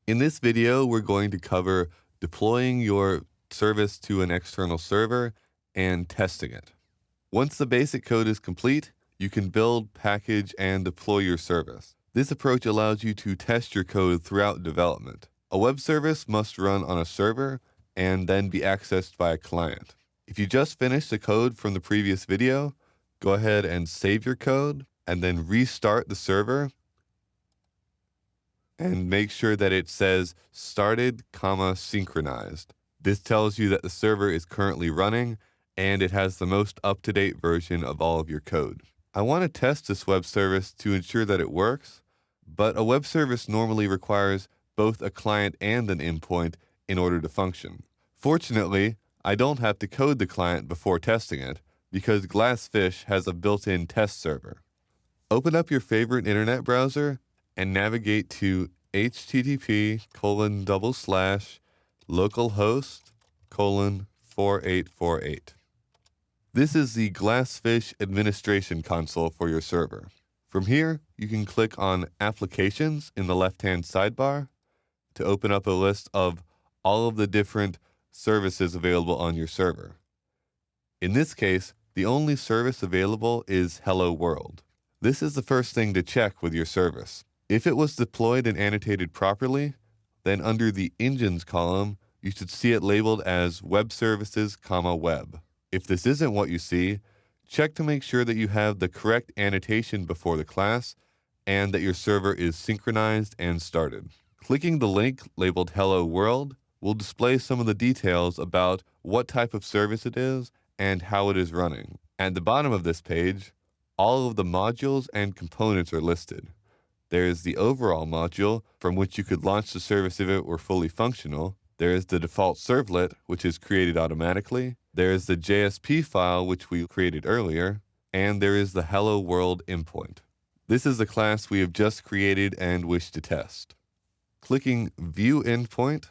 In this video, we're going to cover deploying your service to an external server and testing it. Once the basic code is complete, you can build, package, and deploy your service. This approach allows you to test your code throughout development. A web service must run on a server and then be accessed by a client. If you just finished the code from the previous video, go ahead and save your code and then restart the server and make sure that it says started, synchronized. This tells you that the server is currently running and it has the most up-to-date version of all of your code. I want to test this web service to ensure that it works, but a web service normally requires both a client and an endpoint in order to function. Fortunately, I don't have to code the client before testing it because Glassfish has a built-in test server. Open up your favorite internet browser and navigate to http://localhost:4848. This is the Glassfish administration console for your server. From here, you can click on Applications in the left-hand sidebar to open up a list of all of the different services available on your server. In this case, the only service available is Hello World. This is the first thing to check with your service. If it was deployed and annotated properly, then under the Engines column, you should see it labeled as Web Services, Web. If this isn't what you see, check to make sure that you have the correct annotation before the class and that your server is synchronized and started. Clicking the link labeled Hello World will display some of the details about what type of service it is and how it is running. At the bottom of this page, all of the modules and components are listed. There is the overall module, from which you could launch the service if it were fully functional. There is the default servlet, which is created automatically. There is the JSP file, which we created earlier. And there is the Hello World endpoint. This is the class we have just created and wish to test. Clicking View Endpoint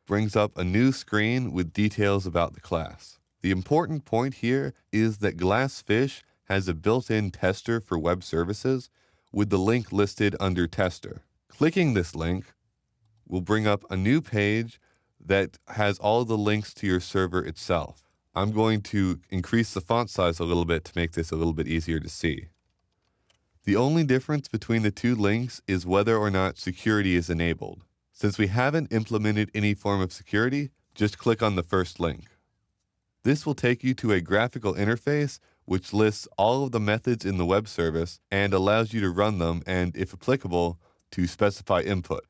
brings up a new screen with details about the class. The important point here is that Glassfish has a built-in tester for web services with the link listed under Tester. Clicking this link will bring up a new page that has all the links to your server itself. I'm going to increase the font size a little bit to make this a little bit easier to see. The only difference between the two links is whether or not security is enabled. Since we haven't implemented any form of security, just click on the first link. This will take you to a graphical interface which lists all of the methods in the web service and allows you to run them and, if applicable, to specify input.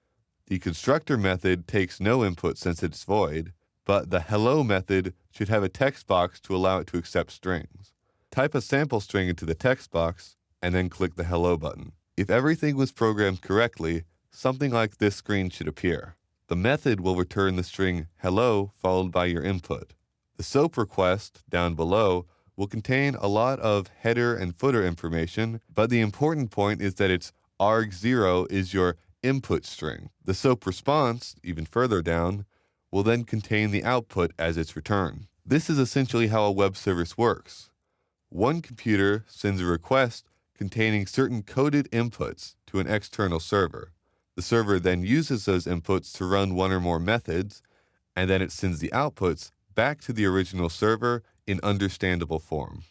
The constructor method takes no input since it's void, but the hello method should have a text box to allow it to accept strings. Type a sample string into the text box and then click the hello button. If everything was programmed correctly, something like this screen should appear. The method will return the string hello followed by your input. The SOAP request down below will contain a lot of header and footer information, but the important point is that its arg0 is your input string. The SOAP response, even further down, will then contain the output as its return. This is essentially how a web service works. One computer sends a request containing certain coded inputs to an external server. The server then uses those inputs to run one or more methods, and then it sends the outputs back to the original server in understandable form.